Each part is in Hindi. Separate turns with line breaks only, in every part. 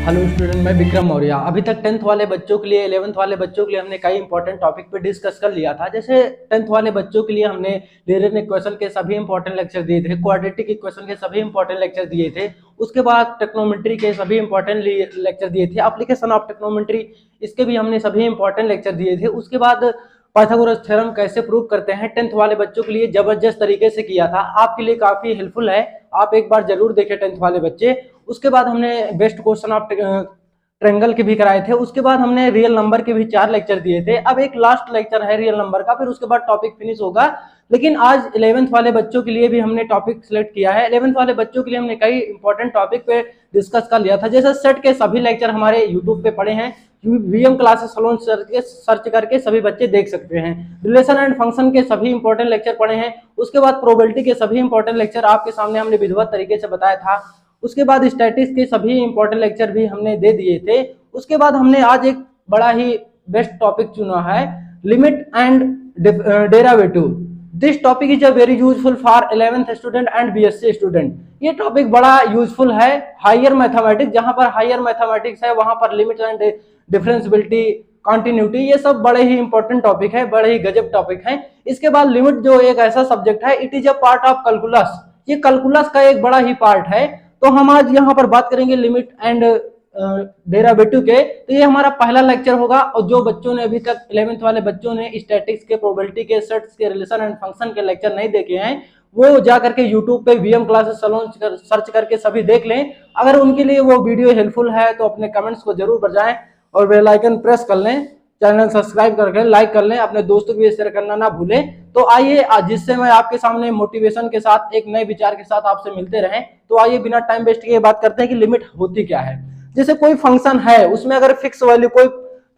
हेलो स्टूडेंट, मैं विक्रम मौर्य। अभी तक 10th वाले बच्चों के लिए 11th वाले बच्चों के लिए हमने कई इंपॉर्टेंट टॉपिक पे डिस्कस कर लिया था। जैसे 10th वाले बच्चों के लिए हमने लीनियर इक्वेशन के सभी इंपॉर्टेंट लेक्चर दिए थे, क्वाड्रेटिक इक्वेशन के सभी इंपॉर्टेंट लेक्चर दिए थे। उसके बाद टेक्नोमेट्री के सभी इंपॉर्टेंट लेक्चर दिए थे। एप्लीकेशन ऑफ टेक्नोमेट्री, इसके भी हमने सभी इंपॉर्टेंट लेक्चर दिए थे। उसके बाद पाइथागोरस थ्योरम कैसे प्रूव करते हैं 10th वाले बच्चों के लिए जबरदस्त तरीके से किया था। आपके लिए काफी हेल्पफुल है, आप एक बार जरूर देखें 10th वाले बच्चे। उसके बाद हमने बेस्ट क्वेश्चन ऑफ ट्रेंगल के भी कराए थे। उसके बाद हमने रियल नंबर के भी 4 लेक्चर दिए थे। अब एक लास्ट लेक्चर है रियल नंबर का, फिर उसके बाद टॉपिक फिनिश होगा। लेकिन आज 11th वाले बच्चों के लिए भी हमने टॉपिक सिलेक्ट किया है। 11th वाले बच्चों के लिए हमने कई इंपॉर्टेंट टॉपिक पे डिस्कस कर लिया था। जैसे सेट के सभी लेक्चर हमारे यूट्यूब पे पड़े हैं, वीएम क्लासेस सलोन सर्च करके सभी बच्चे देख सकते हैं। रिलेशन एंड फंक्शन के सभी इंपॉर्टेंट लेक्चर पढ़े हैं। उसके बाद प्रोबेबिलिटी के सभी इंपॉर्टेंट लेक्चर आपके सामने हमने विधिवत तरीके से बताया था। उसके बाद स्टैटिस्टिक्स के सभी इंपॉर्टेंट लेक्चर भी हमने दे दिए थे। उसके बाद हमने आज एक बड़ा ही बेस्ट टॉपिक चुना है, limit and derivative. This topic is a very useful for 11th student and BSc student. ये टॉपिक बड़ा यूजफुल है हायर मैथमेटिक्स, जहां पर हायर मैथमेटिक्स है वहां पर लिमिट एंड डिफरेंशियबिलिटी, कंटिन्यूटी, ये सब बड़े ही इंपॉर्टेंट टॉपिक है, बड़े ही गजब टॉपिक है। इसके बाद लिमिट जो एक ऐसा सब्जेक्ट है, it is a part of calculus. ये कैलकुलस का एक बड़ा ही पार्ट है। तो हम आज यहाँ पर बात करेंगे लिमिट एंड डेरिवेटिव के। तो ये हमारा पहला लेक्चर होगा। और जो बच्चों ने अभी तक 11th वाले बच्चों ने स्टैटिक्स के, प्रोबेबिलिटी के, सेट्स के, रिलेशन एंड फंक्शन के लेक्चर नहीं देखे हैं, वो जा करके यूट्यूब पे वीएम क्लासेस सलोन सर्च करके सभी देख लें। अगर उनके लिए वो वीडियो हेल्पफुल है तो अपने कमेंट्स को जरूर बजाएं और बेल आइकन प्रेस कर लें, चैनल सब्सक्राइब करके लाइक कर लें, अपने दोस्तों को भी शेयर करना ना भूलें। तो आइए, जिससे मैं आपके सामने मोटिवेशन के साथ एक नए विचार के साथ आपसे मिलते रहें। तो आइए बिना टाइम वेस्ट किए बात करते हैं कि लिमिट होती क्या है। जैसे कोई फंक्शन है, उसमें अगर कोई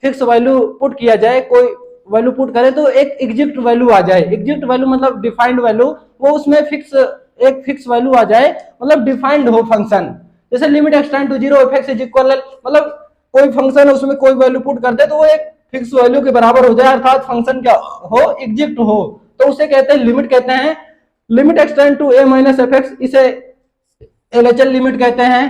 फिक्स वैल्यू पुट किया जाए, कोई वैल्यू पुट करे तो एक एग्जैक्ट वैल्यू आ जाए। एग्जैक्ट वैल्यू मतलब डिफाइंड वैल्यू, वो उसमें एक फिक्स वैल्यू आ जाए, मतलब डिफाइंड हो फंक्शन। जैसे limit X tend to 0 F X is equal, मतलब कोई फंक्शन है उसमें कोई वैल्यू पुट कर दे तो वो एक फिक्स वैल्यू के बराबर हो जाए, अर्थात फंक्शन क्या हो, एग्जैक्ट हो, तो उसे कहते हैं लिमिट कहते हैं। Limit X tend to a minus F X, इसे एलएचएल लिमिट कहते हैं।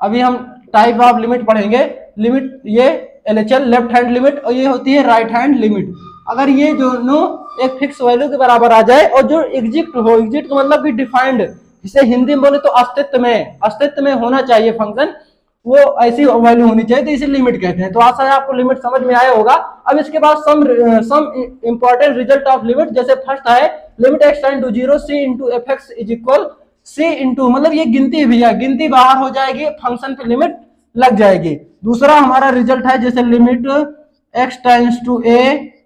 अभी हम टाइप ऑफ लिमिट पढ़ेंगे। लिमिट ये एलएचएल लेफ्ट हैंड लिमिट, और ये होती है राइट हैंड लिमिट। अगर ये दोनों एक फिक्स वैल्यू के बराबर आ जाए और जो एग्जैक्ट हो, एग्जैक्ट मतलब कि डिफाइंड, जिसे हिंदी में बोले तो अस्तित्व में होना चाहिए फंक्शन, वो ऐसी वैल्यू होनी चाहिए, तो इसे लिमिट कहते हैं। तो आशा है आपको लिमिट समझ में आया होगा। अब इसके बाद some important result of limit. जैसे फर्स्ट है limit X tend to 0 c into F X is equal c into, मतलब ये गिनती भैया, गिनती बाहर हो जाएगी, फंक्शन पे लिमिट लग जाएगी। दूसरा हमारा रिजल्ट है जैसे limit X tends to a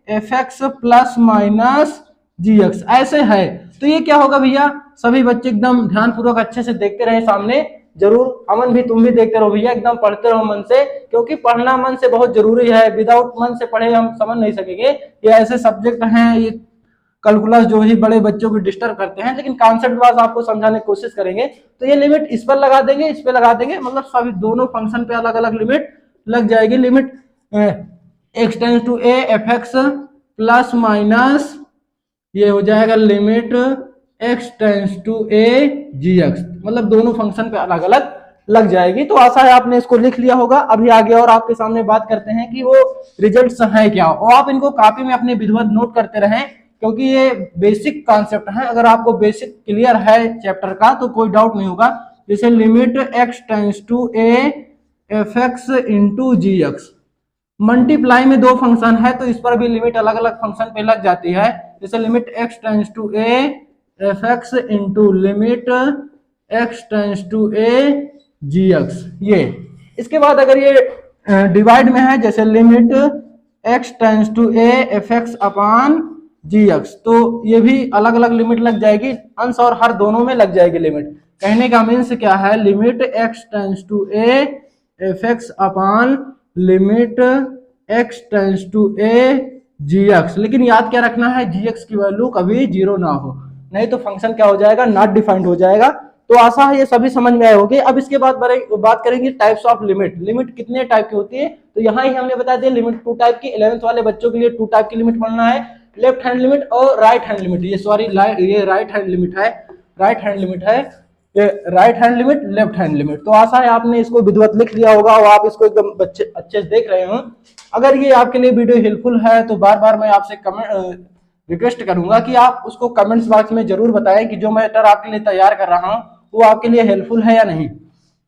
F X plus minus G X, ऐसे है। तो ये क्या होगा भैया, सभी बच्चे एकदम ध्यानपूर्वक अच्छे से देखते रहे सामने, जरूर। अमन भी, तुम भी देखते रहो भैया, एकदम पढ़ते रहो मन से, क्योंकि पढ़ना मन से बहुत जरूरी है। विदाउट मन से पढ़े हम समझ नहीं सकेंगे। ये ऐसे सब्जेक्ट हैं, ये कैलकुलस जो ही बड़े बच्चों को डिस्टर्ब करते हैं, लेकिन कॉन्सेप्ट वाइज आपको समझाने की कोशिश करेंगे। तो ये लिमिट इस पर लगा देंगे, इस पर लगा देंगे, मतलब सभी दोनों फंक्शन पे अलग अलग लिमिट लग जाएगी। Limit X tends to a F X plus minus, ये हो जाएगा limit X tends to a G X, मतलब दोनों फंक्शन पे अलग अलग लग जाएगी। तो आशा है आपने इसको लिख लिया होगा। अभी आगे और आपके सामने बात करते हैं कि वो रिजल्ट्स हैं क्या, और आप इनको कॉपी में अपने विधिवत नोट करते रहें, क्योंकि ये बेसिक कॉन्सेप्ट है। अगर आपको बेसिक क्लियर है चैप्टर का तो कोई डाउट नहीं होगा। जैसे limit X tends to a F X into G X, multiply में दो फंक्शन है तो इस पर भी लिमिट अलग अलग फंक्शन पे लग जाती है। जैसे limit X tends to a F X into limit X tends to a G X, ये। इसके बाद अगर ये डिवाइड में है, जैसे limit X tends to a F X upon G X, तो ये भी अलग अलग लिमिट लग जाएगी, अंश और हर दोनों में लग जाएगी लिमिट। कहने का मीन्स क्या है, limit X tends to a F X upon limit X tends to a G X. लेकिन याद क्या रखना है, जी एक्स की वैल्यू कभी 0 ना हो, नहीं तो फंक्शन क्या हो जाएगा, नॉट डिफाइंड हो जाएगा। तो आशा है ये सभी समझ में आए होंगे। अब इसके बाद बात करेंगे टाइप्स ऑफ लिमिट। लिमिट कितने टाइप की होती है, तो यहाँ ही हमने बता दिया लिमिट 2 टाइप की। 11th वाले बच्चों के लिए 2 टाइप की लिमिट पढ़ना है, लेफ्ट हैंड लिमिट और राइट हैंड लिमिट। ये सॉरी, ये राइट हैंड लिमिट है, राइट हैंड लिमिट है। ये right hand limit, left hand limit. तो आशा है आपने इसको विधिवत लिख लिया होगा और आप इसको एकदम अच्छे से देख रहे हो। अगर ये आपके लिए वीडियो हेल्पफुल है तो बार बार मैं आपसे कमेंट रिक्वेस्ट करूंगा कि आप उसको कमेंट्स बॉक्स में जरूर बताएं कि जो मैटर आपके लिए तैयार कर रहा हूं वो आपके लिए हेल्पफुल है या नहीं।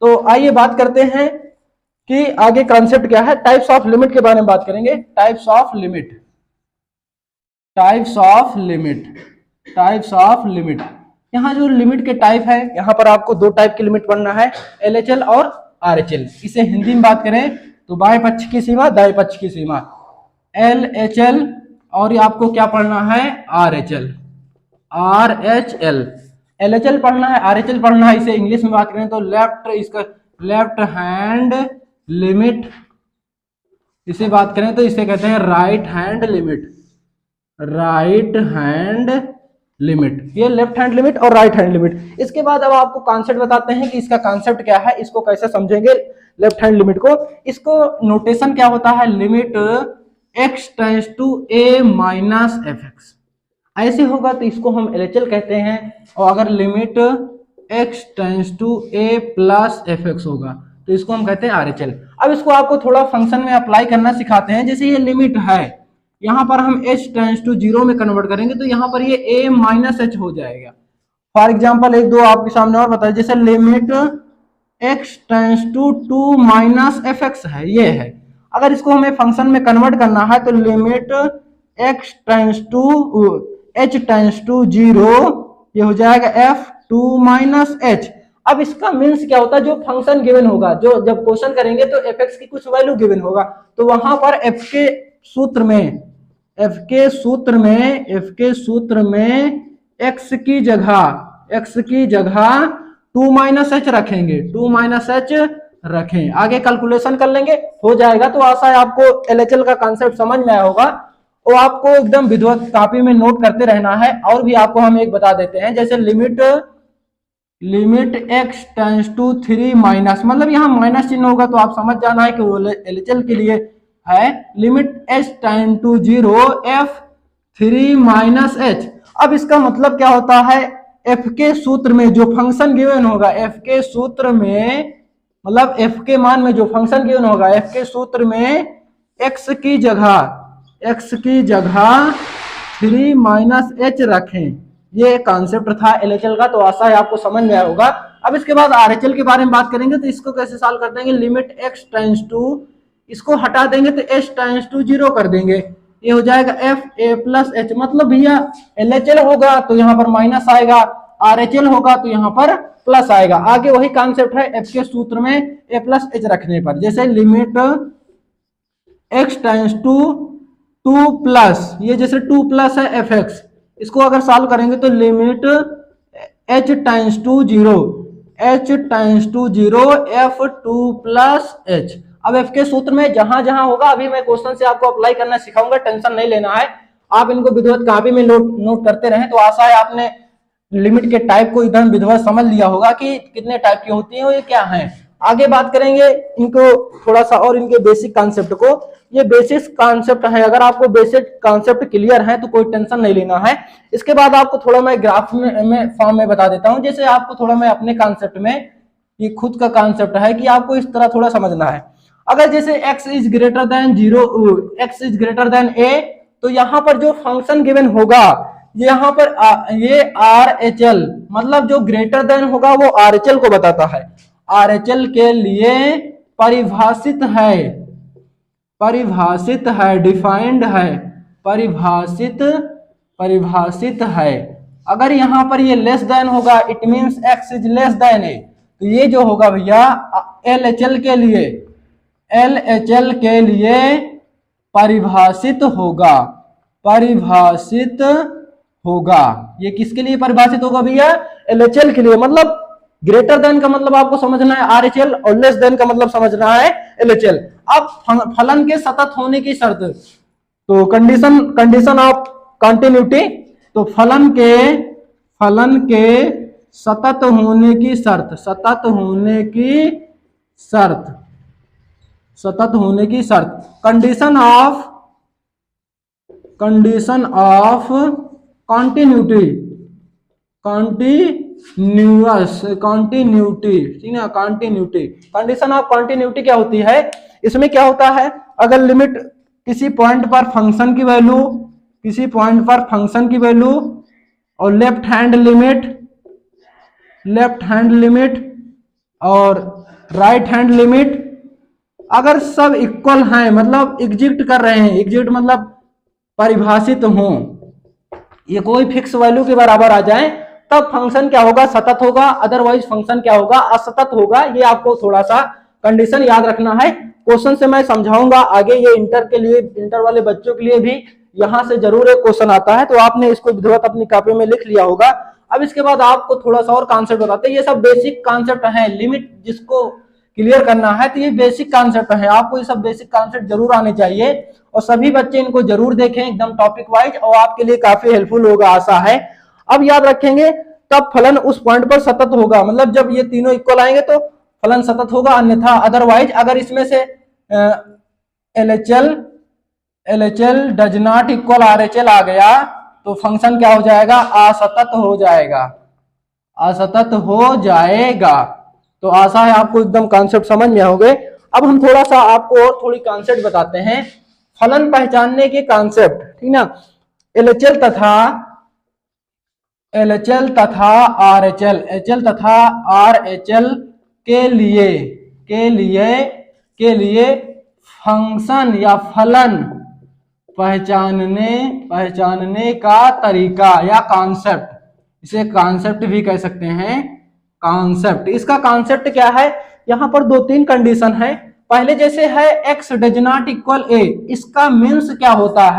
तो आइए बात करते हैं कि आगे कॉन्सेप्ट क्या है। टाइप्स ऑफ लिमिट के बारे में बात करेंगे। Types of limit, types of limit, types of limit. यहाँ जो लिमिट के टाइप है, यहाँ पर आपको दो टाइप की लिमिट पढ़ना है, एलएचएल और आरएचएल। इसे हिंदी में बात करें तो बाएं पक्ष की सीमा, दाएं पक्ष की सीमा, एलएचएल, और ये आपको क्या पढ़ना है, आरएचएल। आरएचएल, एलएचएल पढ़ना है, आरएचएल पढ़ना है। इसे इंग्लिश में बात करें तो इसका लेफ्ट हैंड लिमिट, इसे बात करें तो इसे कहते हैं right hand limit. Right hand limit, ये लेफ्ट हैंड लिमिट और राइट हैंड लिमिट। इसके बाद अब आपको कॉन्सेप्ट बताते हैं कि इसका कॉन्सेप्ट क्या है, इसको कैसे समझेंगे लेफ्ट हैंड लिमिट को। इसको नोटेशन क्या होता है, limit x tends to a minus F X, ऐसे होगा तो इसको हम एलएचएल कहते हैं। और अगर limit x tends to a plus F X होगा तो इसको हम कहते हैं आरएचएल। अब इसको आपको थोड़ा फंक्शन में अप्लाई करना सिखाते हैं। जैसे ये लिमिट है, यहाँ पर हम h टेंड्स टू 0 में कन्वर्ट करेंगे तो यहाँ पर ये a माइनस एच हो जाएगा। फॉर एग्जाम्पल एक दो आपके सामने और बताइए, जैसे limit x tends to 2 minus F X है, ये है। अगर इसको हमें फंक्शन में कन्वर्ट करना है तो limit x tends to h tends to 0, ये हो जाएगा f2 माइनस h। अब इसका मीन्स क्या होता है, जो फंक्शन गिवन होगा, जो जब क्वेश्चन करेंगे तो एफ एक्स की कुछ वैल्यू गिवन होगा तो वहां पर f के सूत्र में x की जगह 2 माइनस एच रखेंगे, 2 माइनस एच रखें, आगे कैलकुलेशन कर लेंगे, हो जाएगा। तो आशा है आपको एलएचएल का कॉन्सेप्ट समझ में आया होगा और आपको एकदम विधिवत कॉपी में नोट करते रहना है। और भी आपको हम एक बता देते हैं, जैसे limit x tends to 3 minus, मतलब यहाँ माइनस चिन्ह होगा तो आप समझ जाना है कि वो एलएचएल के लिए है। Limit h tend to 0 f3 minus h। अब इसका मतलब क्या होता है, f के सूत्र में जो फंक्शन गिवन होगा, f के सूत्र में, मतलब f के मान में जो फंक्शन गिवन होगा, f के सूत्र में x की जगह 3 माइनस h रखें। ये कॉन्सेप्ट था एलएचएल का, तो आशा है आपको समझ में आया होगा। अब इसके बाद आरएचएल के बारे में बात करेंगे तो इसको कैसे सॉल्व कर देंगे। लिमिट x टेंड्स टू, इसको हटा देंगे तो h टेंड्स टू 0 कर देंगे, ये हो जाएगा f a प्लस h। मतलब भैया एलएचएल होगा तो यहाँ पर माइनस आएगा, आरएचएल होगा तो यहाँ पर प्लस आएगा। आगे वही कॉन्सेप्ट है f के सूत्र में a प्लस h रखने पर। जैसे limit x tends to 2 plus, ये जैसे 2 प्लस है एफ एक्स, इसको अगर सॉल्व करेंगे तो limit h tends to 0 f2 plus h। अब f के सूत्र में जहां जहां होगा, अभी मैं क्वेश्चन से आपको अप्लाई करना सिखाऊंगा, टेंशन नहीं लेना है। आप इनको विधिवत कॉपी में नोट करते रहें। तो आशा है आपने लिमिट के टाइप को एकदम विधिवत समझ लिया होगा कि कितने टाइप की होती है, ये क्या है। आगे बात करेंगे इनको थोड़ा सा और, इनके बेसिक कॉन्सेप्ट को। ये बेसिक कॉन्सेप्ट है, अगर आपको बेसिक कॉन्सेप्ट क्लियर है तो कोई टेंशन नहीं लेना है। इसके बाद आपको थोड़ा मैं ग्राफ में फॉर्म में बता देता हूं। जैसे आपको थोड़ा मैं अपने कॉन्सेप्ट में, ये खुद का कॉन्सेप्ट है कि आपको इस तरह थोड़ा समझना है। अगर जैसे x is greater than 0, x is greater than a, तो यहाँ पर जो फंक्शन गिवन होगा, यहाँ पर ये RHL, मतलब जो ग्रेटर देन होगा वो RHL को बताता है। RHL के लिए परिभाषित है, डिफाइंड है, परिभाषित है। अगर यहाँ पर ये लेस देन होगा, it means x is less than a, तो ये जो होगा भैया LHL के लिए परिभाषित होगा। ये किसके लिए परिभाषित होगा भैया, LHL के लिए। मतलब ग्रेटर देन का मतलब आपको समझना है RHL और लेस देन का मतलब समझना है LHL। अब फलन के सतत होने की शर्त, तो कंडीशन ऑफ कंटिन्यूटी, तो फलन के सतत होने की शर्त, कंडीशन ऑफ कंटिन्यूटी कॉन्टिन्यूटी, ठीक है, कॉन्टिन्यूटी। कंडीशन ऑफ कॉन्टिन्यूटी क्या होती है, इसमें क्या होता है, अगर लिमिट किसी पॉइंट पर फंक्शन की वैल्यू और लेफ्ट हैंड लिमिट और राइट हैंड लिमिट अगर सब इक्वल हैं, मतलब एग्जिस्ट कर रहे हैं, एग्जिस्ट मतलब परिभाषित हों, ये कोई फिक्स वैल्यू के बराबर आ जाए, तब फंक्शन क्या होगा, सतत होगा, अदरवाइज फंक्शन क्या होगा, असतत होगा। ये आपको थोड़ा सा कंडीशन याद रखना है। क्वेश्चन से मैं समझाऊंगा आगे, ये इंटर वाले बच्चों के लिए भी यहां से जरूर एक क्वेश्चन आता है, तो आपने इसको विधिवत अपनी कॉपी में लिख लिया होगा। अब इसके बाद आपको थोड़ा सा और कॉन्सेप्ट बताते हैं, ये सब बेसिक कॉन्सेप्ट है, लिमिट जिसको क्लियर करना है तो ये बेसिक कॉन्सेप्ट है, आपको ये सब बेसिक कॉन्सेप्ट जरूर आने चाहिए और सभी बच्चे इनको जरूर देखें एकदम टॉपिक वाइज, और आपके लिए काफी हेल्पफुल होगा, आशा है। अब याद रखेंगे, तब फलन उस पॉइंट पर सतत होगा, मतलब जब ये तीनों इक्वल आएंगे तो फलन सतत होगा, अन्यथा अदरवाइज अगर इसमें से LHL does not equal RHL आ गया तो फंक्शन क्या हो जाएगा, असतत हो जाएगा। तो आशा है आपको एकदम कॉन्सेप्ट समझ में होंगे। अब हम थोड़ा सा आपको और थोड़ी कॉन्सेप्ट बताते हैं, फलन पहचानने के कॉन्सेप्ट, ठीक ना। LHL तथा RHL के लिए फंक्शन या फलन पहचानने का तरीका या कॉन्सेप्ट, इसे कॉन्सेप्ट भी कह सकते हैं, कॉन्सेप्ट। इसका कॉन्सेप्ट क्या है, यहां पर 2-3 कंडीशन है। पहले जैसे है x does not equal a, इसका मीन्स क्या होता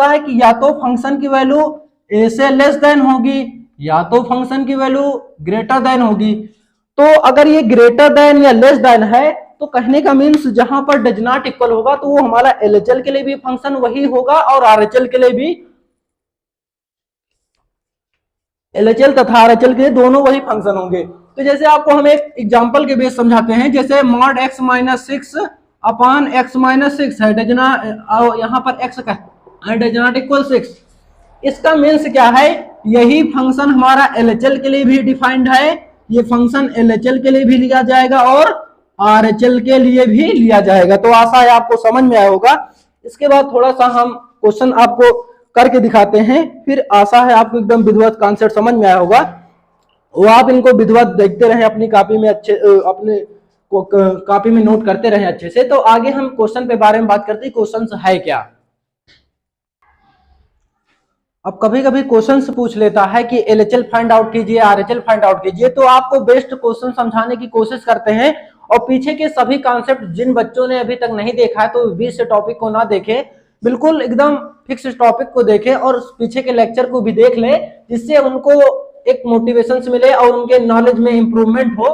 है, कि या तो फंक्शन की वैल्यू a से लेस देन होगी या तो फंक्शन की वैल्यू ग्रेटर देन होगी। तो अगर ये ग्रेटर देन या लेस देन है तो कहने का मीन्स जहां पर डज नॉट इक्वल होगा तो वो हमारा LHL के लिए भी फंक्शन वही होगा और RHL के लिए भी, LHL तथा RHL के लिए दोनों वही फंक्शन होंगे। तो जैसे आपको हम एक एग्जांपल के बेस समझाते हैं, जैसे mod x - 6 अपॉन x - 6 है, डजना यहाँ पर x का डज नॉट इक्वल 6, इसका मीन्स क्या है, यही फंक्शन हमारा LHL के लिए भी डिफाइंड है, ये फंक्शन LHL के लिए भी लिया जाएगा और RHL के लिए भी लिया जाएगा। तो आशा है आपको समझ में आया होगा। इसके बाद थोड़ा सा हम क्वेश्चन आपको करके दिखाते हैं, फिर आशा है आपको एकदम विधिवत कॉन्सेप्ट समझ में आया होगा। वो आप इनको विधिवत देखते रहें, अपनी कॉपी में अपने कॉपी में नोट करते रहें अच्छे से। तो आगे हम क्वेश्चन पे बारे में बात करते हैं, क्वेश्चन है क्या। अब कभी कभी क्वेश्चन पूछ लेता है कि LHL फाइंड आउट कीजिए, RHL फाइंड आउट कीजिए, तो आपको बेस्ट क्वेश्चन समझाने की कोशिश करते हैं और पीछे के सभी कॉन्सेप्ट जिन बच्चों ने अभी तक नहीं देखा है तो बीच से टॉपिक को ना देखें, बिल्कुल एकदम फिक्स टॉपिक को देखें और पीछे के लेक्चर को भी देख ले, जिससे उनको एक मोटिवेशन मिले और उनके नॉलेज में इंप्रूवमेंट हो।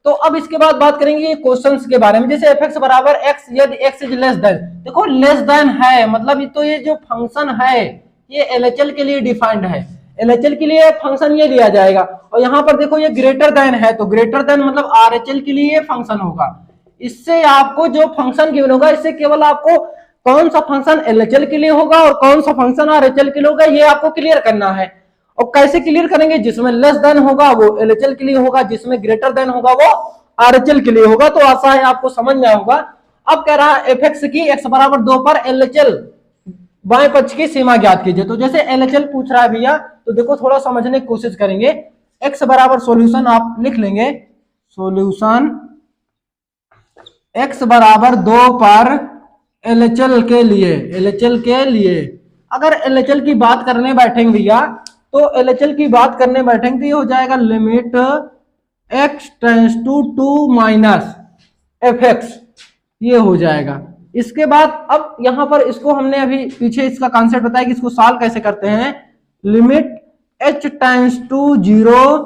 तो अब इसके बाद बात करेंगे क्वेश्चंस के बारे में, जैसे fx बराबर x यदि x इज लेस देन, देखो लेस देन है मतलब तो ये जो फंक्शन है ये LHL के लिए डिफाइंड है, LHL के लिए फंक्शन ये लिया जाएगा। और यहाँ पर देखो ये ग्रेटर देन है, तो ग्रेटर देन मतलब RHL के लिए फंक्शन होगा। इससे आपको जो फंक्शन गिवन होगा, इससे केवल आपको कौन सा फंक्शन LHL के लिए होगा और कौन सा फंक्शन RHL के लिए होगा ये आपको क्लियर करना है। और कैसे क्लियर करेंगे, जिसमें लेस देन होगा वो LHL के लिए होगा, जिसमें ग्रेटर देन होगा वो RHL के लिए होगा। तो आशा है आपको समझ में आया होगा। अब कह रहा है fx की x बराबर 2 पर LHL बाएं पक्ष की सीमा ज्ञात कीजिए। तो जैसे LHL पूछ रहा है भैया, तो देखो थोड़ा समझने की कोशिश करेंगे। x बराबर सॉल्यूशन आप लिख लेंगे, सॉल्यूशन x बराबर 2 पर LHL के लिए अगर LHL की बात करने बैठेंगे भैया, तो LHL की बात करने बैठेंगे तो ये हो जाएगा limit x tends to 2 minus fx, ये हो जाएगा। इसके बाद अब यहां पर इसको हमने अभी पीछे इसका कॉन्सेप्ट बताया कि इसको सॉल्व कैसे करते हैं, limit h tends to 0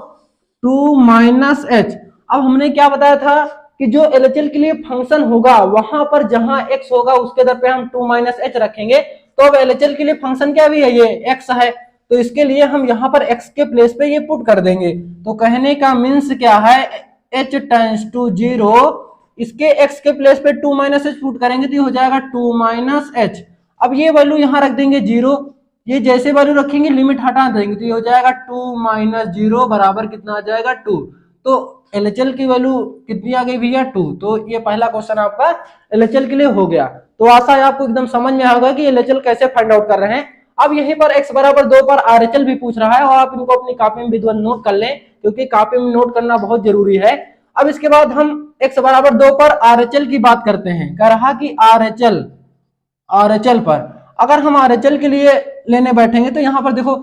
2 minus h। अब हमने क्या बताया था कि जो LHL के लिए फंक्शन होगा वहां पर जहां x होगा उसके दर पे हम 2 माइनस h रखेंगे। तो अब LHL के लिए फंक्शन क्या भी है, ये x है, तो इसके लिए हम यहाँ पर x के प्लेस पे ये पुट कर देंगे। तो कहने का मीन्स क्या है, h टेंड्स टू 0, इसके x के प्लेस पे 2 माइनस h पुट करेंगे तो ये हो जाएगा 2 माइनस h। अब ये वैल्यू यहाँ रख देंगे 0, ये जैसे वैल्यू रखेंगे लिमिट हटा देंगे तो ये हो जाएगा 2 माइनस 0 बराबर कितना आ जाएगा 2। तो एलएचएल की वैल्यू कितनी आ गई भैया 2। तो ये पहला क्वेश्चन आपका एलएचएल के लिए हो गया। तो आशा है आपको एकदम समझ में आएगा कि एलएचएल कैसे फाइंड आउट कर रहे हैं। अब यहीं पर x बराबर 2 पर आरएचएल भी पूछ रहा है और आप इनको अपनी कॉपी में विद्वान नोट कर लें क्योंकि कॉपी में नोट करना बहुत जरूरी है। अब इसके बाद हम x बराबर 2 पर आरएचएल की बात करते हैं। कह रहा कि आरएचएल पर अगर हम आरएचएल के लिए लेने बैठेंगे तो यहां पर देखो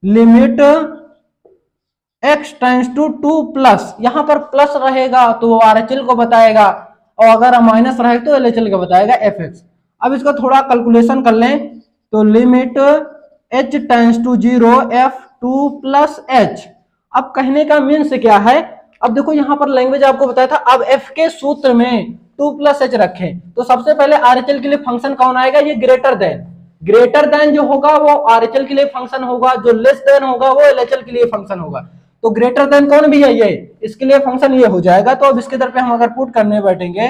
limit x tends to 2 plus, यहां पर प्लस रहेगा तो आरएचएल को बताएगा और अगर माइनस रहे तो एलएचएल को बताएगा fx। अब इसको थोड़ा कैलकुलेशन कर लें तो limit h tends to 0 f2 plus h। अब कहने का मीन्स क्या है, अब देखो यहां पर लैंग्वेज आपको बताया था, अब f के सूत्र में 2 प्लस h रखें तो सबसे पहले आरएचएल के लिए फंक्शन कौन आएगा, ये ग्रेटर देन जो होगा वो आरएचएल के लिए फंक्शन होगा, जो लेस देन होगा वो एलएचएल के लिए फंक्शन होगा। तो ग्रेटर देन कौन भी है, ये इसके लिए फंक्शन ये हो जाएगा। तो अब इसके तरफ हम अगर पुट करने बैठेंगे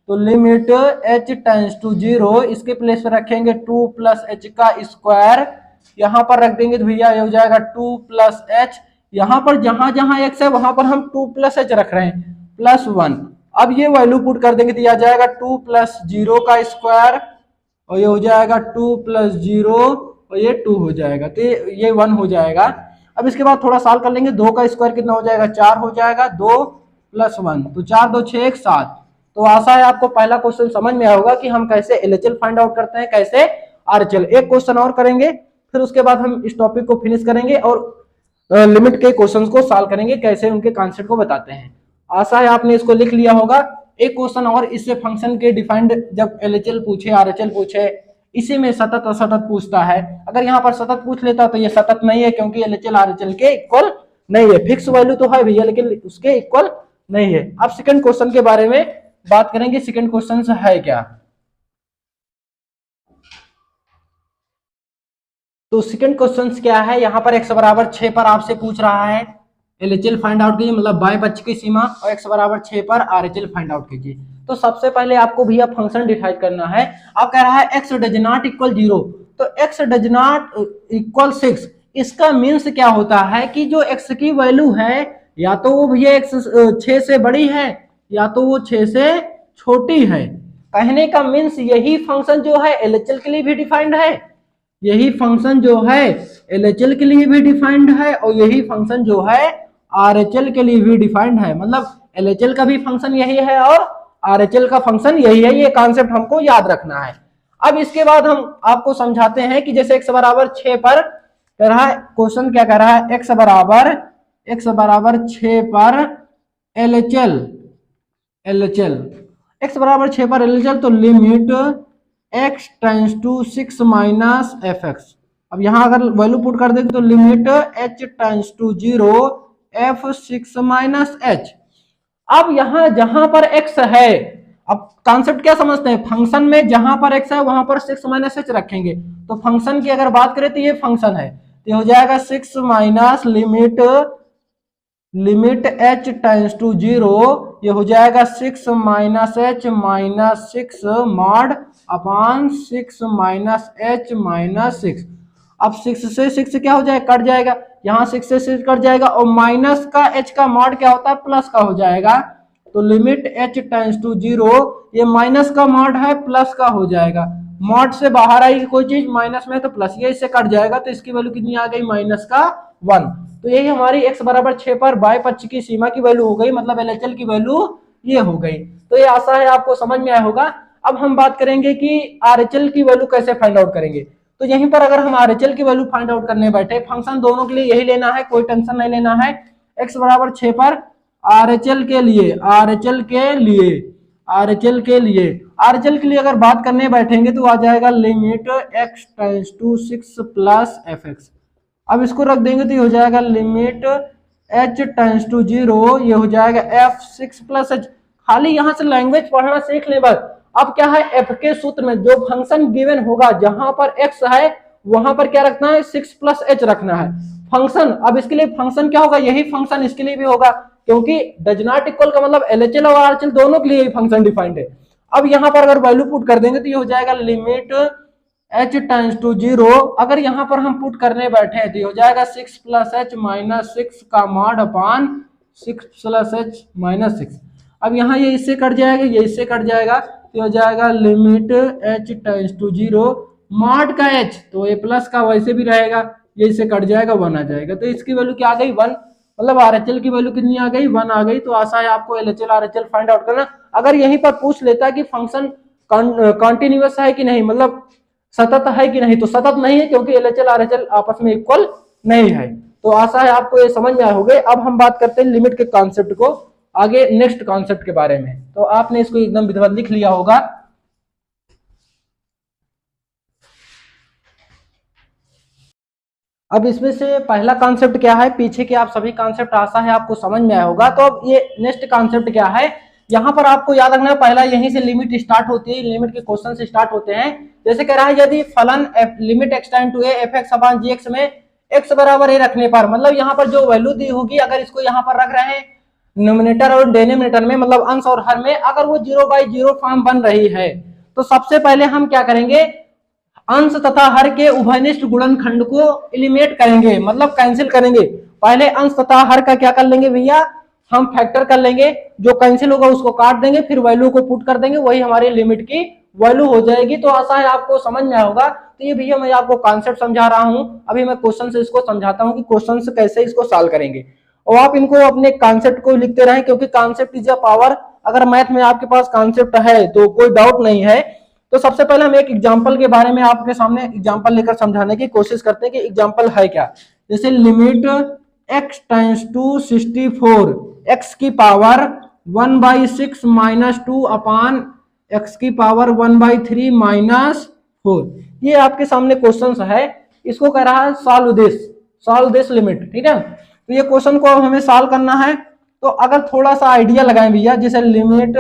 तो लिमिट h टेंड्स टू 0 इसके प्लेस पे रखेंगे 2 प्लस h का स्क्वायर, यहां पर रख देंगे तो भैया ये हो जाएगा 2 प्लस h। यहां पर जहां जहां x है वहां पर हम 2 प्लस h रख रहे हैं प्लस 1। अब ये वैल्यू पुट कर देंगे तो यह आ जाएगा 2 प्लस 0 का स्क्वायर और ये हो जाएगा 2 प्लस 0 और ये 2 हो जाएगा तो ये 1 हो जाएगा। अब इसके बाद थोड़ा सॉल्व कर लेंगे, 2 का स्क्वायर कितना हो जाएगा 4 हो जाएगा, 2 प्लस 1 तो 4 2 6 1 7। तो आशा है आपको पहला क्वेश्चन समझ में आएगा कि हम कैसे एलएचएल फाइंड आउट करते हैं, कैसे आरएचएल। एक क्वेश्चन और करेंगे फिर उसके बाद हम इस टॉपिक को फिनिश करेंगे और लिमिट के क्वेश्चंस को सॉल्व करेंगे, कैसे उनके कॉन्सेप्ट को बताते हैं। आशा है आपने इसको लिख लिया होगा। एक क्वेश्चन और इससे फंक्शन के डिफाइंड जब एलएचएल पूछे आरएचएल पूछे, इसी में सतत असतत पूछता है। अगर यहाँ पर सतत पूछ लेता तो ये सतत नहीं है क्योंकि एलएचएल आरएचएल के इक्वल नहीं है, फिक्स वैल्यू तो है भैया लेकिन उसके इक्वल नहीं है। अब सेकंड क्वेश्चन के बारे में बात करेंगे, सेकंड क्वेश्चन है क्या। तो सेकंड क्वेश्चन क्या है, यहाँ पर x बराबर 6 पर आपसे पूछ रहा है एलएचएल फाइंड आउट कीजिए, मतलब बाएं पक्ष की सीमा, और x बराबर 6 पर आरएचएल फाइंड आउट कीजिए। तो सबसे पहले आपको भैया फंक्शन डिसाइड करना है। आप कह रहा है x डज नॉट इक्वल 0 तो x डज नॉट इक्वल 6, इसका मीन्स क्या होता है कि जो x की वैल्यू है या तो वो भैया x 6 से बड़ी है या तो वो 6 से छोटी है। कहने का मीन्स यही फंक्शन जो है एलएचएल के लिए भी डिफाइंड है, यही फंक्शन जो है एलएचएल के लिए भी डिफाइंड है और यही फंक्शन जो है आरएचएल के लिए भी डिफाइंड है। मतलब एलएचएल का भी फंक्शन यही है और आरएचएल का फंक्शन यही है, ये कॉन्सेप्ट हमको याद रखना है। अब इसके बाद हम आपको समझाते हैं कि जैसे x बराबर 6 पर कह रहा है, क्वेश्चन क्या कह रहा है, x बराबर 6 पर एलएचएल x बराबर 6 पर एलएचएल तो limit x tends to 6 minus fx। अब यहां अगर वैल्यू पुट कर देंगे तो limit h tends to 0 f6 minus h। अब यहां जहां पर x है, अब कॉन्सेप्ट क्या समझते हैं, फंक्शन में जहां पर x है वहां पर 6 माइनस h रखेंगे। तो फंक्शन की अगर बात करें तो ये फंक्शन है, तो हो जाएगा 6 minus limit h tends to 0, ये हो जाएगा 6 minus h minus 6 mod upon 6 minus h minus 6। अब 6 से 6 क्या हो जाएगा, कट जाएगा, यहाँ 6 से 6 कट जाएगा और माइनस का h का मॉड क्या होता है, प्लस का हो जाएगा। तो लिमिट h टेंड्स टू 0, ये माइनस का मॉड है प्लस का हो जाएगा, मॉड से बाहर आएगी कोई चीज माइनस में तो प्लस, ये इससे कट जाएगा तो इसकी वैल्यू कितनी आ गई, माइनस का 1। तो यही हमारी x बराबर 6 पर बाएं पक्ष की सीमा की वैल्यू हो गई, मतलब एलएचएल की वैल्यू ये हो गई। तो ये आशा है आपको समझ में आया होगा। अब हम बात करेंगे कि आरएचएल की वैल्यू कैसे फाइंड आउट करेंगे। तो यहीं पर अगर हम आरएचएल की वैल्यू फाइंड आउट करने बैठे, फंक्शन दोनों के लिए यही लेना है, कोई टेंशन नहीं लेना है। x बराबर 6 पर आरएचएल के लिए अगर बात करने बैठेंगे तो आ जाएगा limit x tends to 6 plus fx। अब इसको रख देंगे तो ये हो जाएगा लिमिट h टेंड्स टू 0, ये हो जाएगा f6 प्लस h। खाली यहाँ से लैंग्वेज पढ़ना सीख ले बस। अब क्या है, f के सूत्र में जो फंक्शन गिवन होगा जहां पर x है वहां पर क्या रखना है, 6 प्लस h रखना है फंक्शन। अब इसके लिए फंक्शन क्या होगा, यही फंक्शन इसके लिए भी होगा क्योंकि डज नॉट इक्वल का मतलब एलएचएल और आरएचएल दोनों के लिए यही फंक्शन डिफाइंड है। अब यहाँ पर अगर वैल्यू पुट कर देंगे तो ये हो जाएगा लिमिट h टाइम्स टू 0, अगर यहाँ पर हम पुट करने बैठे हैं तो हो जाएगा 6 प्लस एच माइनस 6 का मॉड अपान 6 प्लस एच माइनस 6। अब यहाँ ये इससे कट जाएगा, ये इससे कट जाएगा, तो हो जाएगा limit h tends to 0 mod का h, तो ये प्लस का वैसे भी रहेगा, ये इससे कट जाएगा, 1 आ जाएगा। तो इसकी वैल्यू क्या आ गई 1, मतलब RHL की वैल्यू कितनी आ गई 1 आ गई। तो आशा है आपको LHL RHL फाइंड आउट करना। अगर यहीं पर पूछ लेता कि फंक्शन कॉन्टिन्यूअस है कि नहीं, मतलब सतत है कि नहीं, तो सतत नहीं है क्योंकि LHL RHL आपस में इक्वल नहीं है। तो आशा है आपको ये समझ में आए होंगे। अब हम बात करते हैं लिमिट के कॉन्सेप्ट को, आगे नेक्स्ट कॉन्सेप्ट के बारे में। तो आपने इसको एकदम विधिवत लिख लिया होगा। अब इसमें से पहला कॉन्सेप्ट क्या है, पीछे के आप सभी कॉन्सेप्ट आशा है आपको समझ में आया होगा। तो अब ये नेक्स्ट कॉन्सेप्ट क्या है, यहाँ पर आपको याद रखना है, पहला यहीं से लिमिट स्टार्ट होती है, लिमिट के क्वेश्चन से स्टार्ट होते हैं। जैसे कह रहा है यदि फलन limit x tend to a f(x) upon gx में x बराबर a रखने पर, मतलब यहाँ पर जो वैल्यू दी होगी, अगर इसको यहाँ पर रख रहे हैं नोमिनेटर और डिनोमिनेटर में, मतलब अंश और हर में, अगर वो 0/0 फॉर्म बन रही है, तो सबसे पहले हम क्या करेंगे, अंश तथा हर के उभयनिष्ठ गुणनखंड को एलिमिनेट करेंगे, मतलब कैंसिल करेंगे। पहले अंश तथा हर का क्या कर लेंगे भैया, हम फैक्टर कर लेंगे, जो कैंसिल होगा उसको काट देंगे, फिर वैल्यू को पुट कर देंगे, वही हमारी लिमिट की वैल्यू हो जाएगी। तो आशा है आपको समझ में होगा। तो ये भैया मैं आपको कॉन्सेप्ट समझा रहा हूं, अभी मैं क्वेश्चन से इसको समझाता हूं कि क्वेश्चन से कैसे इसको सॉल्व करेंगे, और आप इनको अपने कॉन्सेप्ट को लिखते रहें, क्योंकि कॉन्सेप्ट इज अ पावर। अगर मैथ में आपके पास कॉन्सेप्ट है तो कोई डाउट नहीं है। तो सबसे पहले हम एक एग्जांपल के बारे में आपके सामने एग्जांपल लेकर समझाने की कोशिश करते हैं कि एग्जांपल है क्या। जैसे limit x tends to 64 x की पावर 1/6 माइनस 2 अपान x की पावर 1/3 माइनस 4, ये आपके सामने क्वेश्चन है। इसको कह रहा है सॉल्व दिस लिमिट, ठीक है। तो ये क्वेश्चन को हमें सॉल्व करना है। तो अगर थोड़ा सा आइडिया लगाएं भैया, जैसे लिमिट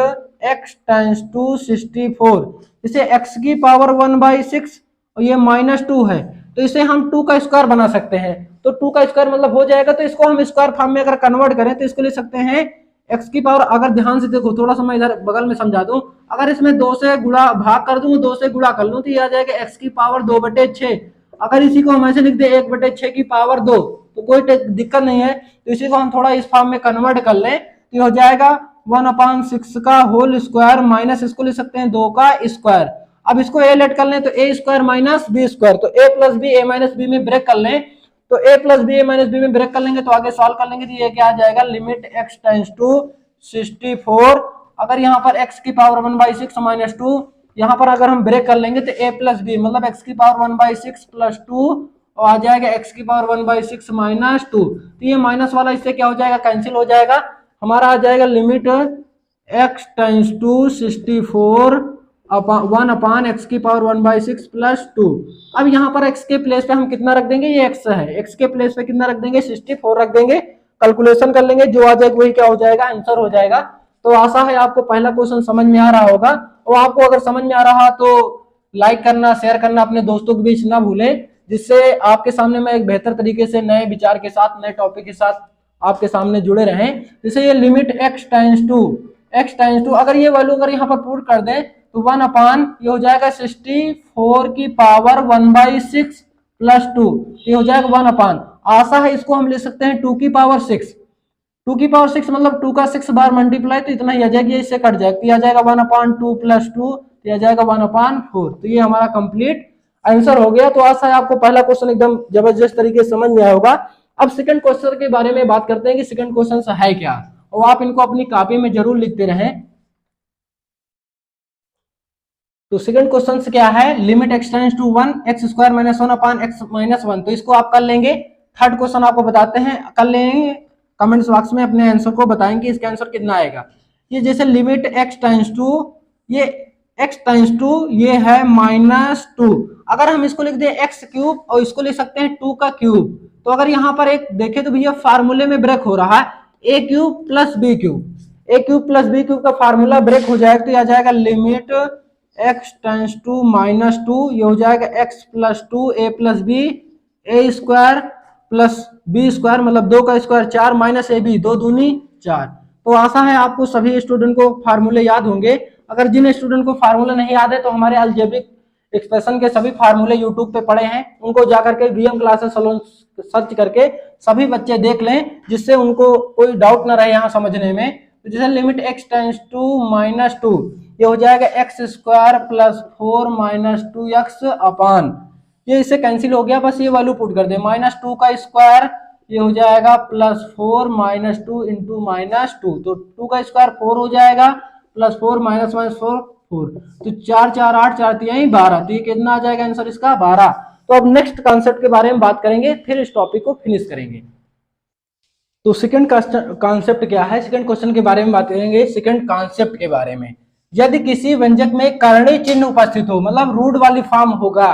x टाइम्स टू 64, इसे x की पावर 1/6 और ये -2 है, तो इसे हम 2 का स्क्वायर बना सकते हैं। तो 2 का स्क्वायर मतलब हो जाएगा, तो इसको हम स्क्वायर फॉर्म में अगर कन्वर्ट करें तो इसको लिख सकते हैं x की पावर, अगर ध्यान से देखो, थोड़ा सा मैं इधर बगल में समझा दूं, अगर इसमें 2 से गुणा भाग कर दूं, 2 से गुणा कर लूं, तो ये आ जाएगा x की पावर 2/6। अगर इसी को हम ऐसे लिख दे 1/6 की पावर 2, तो कोई दिक्कत नहीं है। तो इसी को हम थोड़ा इस फॉर्म में कन्वर्ट कर लें, तो हो जाएगा 1/6 का होल स्क्वायर माइनस इसको लिख सकते हैं 2 का स्क्वायर। अब इसको a लेट कर लें तो a square minus b square, तो a plus B a minus B में ब्रेक कर लें, तो a plus B a minus B में ब्रेक कर लेंगे तो आगे सॉल्व कर लेंगे, तो ये क्या आ जाएगा लिमिट x टेंड्स टू 64। अगर यहाँ पर x की पावर 1/6 माइनस 2, यहाँ पर अगर हम ब्रेक कर लेंगे तो a प्लस बी मतलब x की पावर 1/6 प्लस 2 और आ जाएगा x की पावर 1/6 माइनस 2। तो ये माइनस वाला इससे क्या हो जाएगा, कैंसिल हो जाएगा, हमारा आ जाएगा limit x tends to 64 1 upon x की पावर 1/6 प्लस 2। अब यहाँ पर x के प्लेस पे हम कितना रख देंगे, ये x है, x के प्लेस पे कितना रख देंगे 64 रख देंगे, कैलकुलेशन कर लेंगे, जो आ जाएगा वही क्या हो जाएगा, आंसर हो जाएगा। तो आशा है आपको पहला क्वेश्चन समझ में आ रहा होगा, और आपको अगर समझ में आ रहा तो लाइक करना, शेयर करना अपने दोस्तों के बीच ना भूलें, जिससे आपके सामने मैं एक बेहतर तरीके से नए विचार के साथ, नए टॉपिक के साथ आपके सामने जुड़े रहें। जैसे ये लिमिट x टेंड्स टू अगर ये वैल्यू अगर यहाँ पर पुट कर दें तो 1 अपान ये हो जाएगा 64 की पावर 1/6 प्लस 2, ये हो जाएगा 1 अपान, आशा है इसको हम ले सकते हैं 2 की पावर 6। 2 की पावर 6 मतलब 2 का 6 बार मल्टीप्लाई, तो इतना ही आ जाएगा, ये इससे कट जाएगा, तो आ जाएगा 1/2 प्लस 2, तो आ जाएगा 1/4। तो ये हमारा कंप्लीट आंसर हो गया। तो आशा है आपको पहला क्वेश्चन एकदम जबरदस्त तरीके से समझ में आया होगा। अब सेकंड क्वेश्चन के बारे में बात करते हैं कि सेकंड क्वेश्चन है क्या, और आप इनको अपनी कॉपी में जरूर लिखते रहें। तो सेकंड क्वेश्चन क्या है, limit x tends to 1 x square minus 1 upon x minus 1, तो इसको आप कर लेंगे। थर्ड क्वेश्चन आपको बताते हैं, कर लेंगे, कमेंट्स बॉक्स में अपने आंसर को बताएंगे इसका आंसर कितना आएगा। ये जैसे लिमिट x टेंड्स टू, ये x टेंड्स टू ये है -2, अगर हम इसको लिख दें x क्यूब और इसको लिख सकते हैं 2 का क्यूब, तो अगर यहाँ पर एक देखें तो भैया फार्मूले में ब्रेक हो रहा है a cube plus b cube का फार्मूला ब्रेक हो जाएगा, तो आ जाएगा लिमिट x टेंड्स टू -2, ये हो जाएगा x plus 2 a plus B a square plus b square मतलब 2 का स्क्वायर 4 माइनस ab 2 दूनी 4। तो आशा है आपको सभी स्टूडेंट को फार्मूले याद होंगे। अगर जिन स्टूडेंट को फार्मूला नहीं याद है तो हमारे अलजेब्रिक एक्सप्रेशन के सभी फार्मूले यूट्यूब पे पड़े हैं, उनको जाकर के VM क्लासेस सर्च करके सभी बच्चे देख लें, जिससे उनको कोई डाउट ना रहे यहाँ समझने में। तो जैसे लिमिट x टेंड्स टू -2, ये हो जाएगा x square plus 4 minus 2x अपान, ये इससे कैंसिल हो गया, बस ये वैल्यू पुट कर दे। -2 का स्क्वायर ये हो जाएगा +4 - 2 इंटू -2, तो 2 का स्क्वायर 4 हो जाएगा, +4 -4 4, तो 4 4 8 4 3 12, तो ये कितना आ जाएगा आंसर इसका 12। तो अब नेक्स्ट कॉन्सेप्ट के बारे में बात करेंगे, फिर इस टॉपिक को फिनिश करेंगे। तो सेकंड कॉन्सेप्ट क्या है, सेकंड क्वेश्चन के बारे में बात करेंगे। सेकंड कॉन्सेप्ट के बारे में, यदि किसी व्यंजक में कर्णीय चिन्ह उपस्थित हो, मतलब रूट वाली फॉर्म होगा,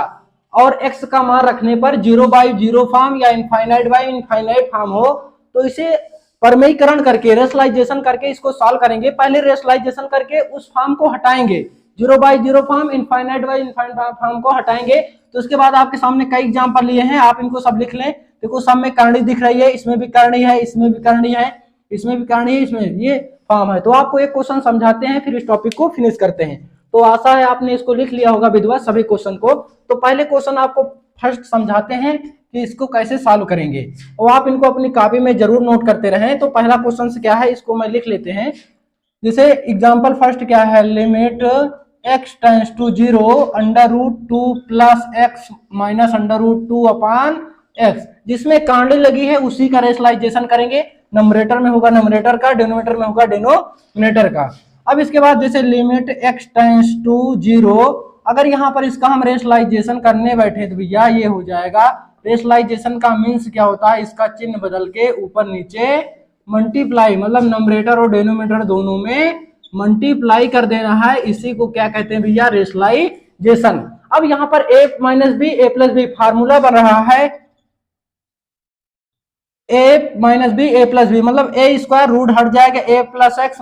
और x का मान रखने पर 0/0 फॉर्म या इनफाइनाइट बाई इनफाइनाइट फॉर्म हो, तो इसे परमेयीकरण करके, रेशनलाइजेशन करके इसको सॉल्व करेंगे। पहले रेशनलाइजेशन करके उस फॉर्म को हटाएंगे, 0/0 form, infinite by infinite form को हटाएंगे। तो उसके बाद आपके सामने कई एग्जांपल लिए हैं, आप इनको सब लिख लें। देखो सब में कर्णी दिख रही है, इसमें भी कर्णी है, इसमें भी कर्णी है, इसमें भी कर्णी है, इसमें ये फॉर्म है। तो आपको एक क्वेश्चन समझाते हैं, फिर इस टॉपिक को फिनिश करते हैं। तो आशा है आपने इसको लिख लिया होगा विद्वान सभी क्वेश्चन को। तो पहले क्वेश्चन आपको फर्स्ट समझाते हैं कि इसको कैसे सॉल्व करेंगे, और आप इनको अपनी कॉपी में जरूर नोट करते रहें। तो पहला क्वेश्चन क्या है, इसको मैं लिख लेते हैं। जैसे एग्जांपल फर्स्ट क्या है, limit x tends to 0 √2 plus x minus √2 upon x, जिसमें कर्णी लगी है उसी का रेशनलाइजेशन करेंगे। नंबरेटर में होगा नंबरेटर का, डिनोमिनेटर में होगा डिनोमिनेटर का। अब इसके बाद जैसे लिमिट x टेंड्स टू 0, अगर यहाँ पर इसका हम रेशनलाइजेशन करने बैठे तो भैया ये हो जाएगा, रेशनलाइजेशन का मीन्स क्या होता है, इसका चिन्ह बदल के ऊपर नीचे मल्टीप्लाई, मतलब नंबरेटर और डिनोमिनेटर दोनों में मल्टीप्लाई कर देना है, इसी को क्या कहते हैं भैया, रेशनलाइजेशन। अब यहाँ पर a - b a + b formula बन रहा है, a - b a + b, मतलब a स्क्वायर रूट हट जाएगा, a + x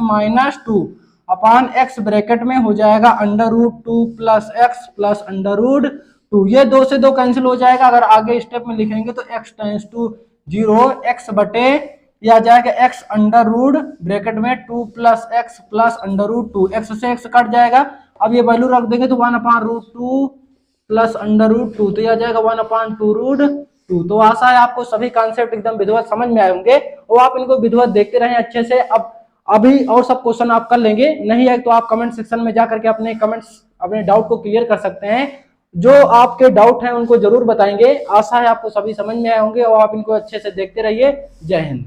- 2 upon x bracket में हो जाएगा √2 प्लस x प्लस √2, ये 2 से 2 कैंसिल हो जाएगा। अगर आगे स्टेप में लिखेंगे तो x टेंड्स टू 0 x बटे ये आ जाएगा x अंडर ब्रैकेट में 2 प्लस x प्लस √2, x से x कट जाएगा। अब ये वैल्यू रख देंगे तो 1/√2 प्लस √2, तो ये आ जाएगा 1/2√2। तो आशा है आपको सभी कॉन्सेप्ट एकदम विधिवत समझ में आए होंगे, और आप इनको विधिवत देखते रहें अच्छे से। अब अभी और सब क्वेश्चन आप कर लेंगे, नहीं है तो आप कमेंट सेक्शन में जा करके अपने कमेंट्स, अपने डाउट को क्लियर कर सकते हैं। जो आपके डाउट हैं उनको जरूर बताएंगे। आशा है आपको सभी समझ में आए होंगे, और आप इनको अच्छे से देखते रहिए। जय हिंद।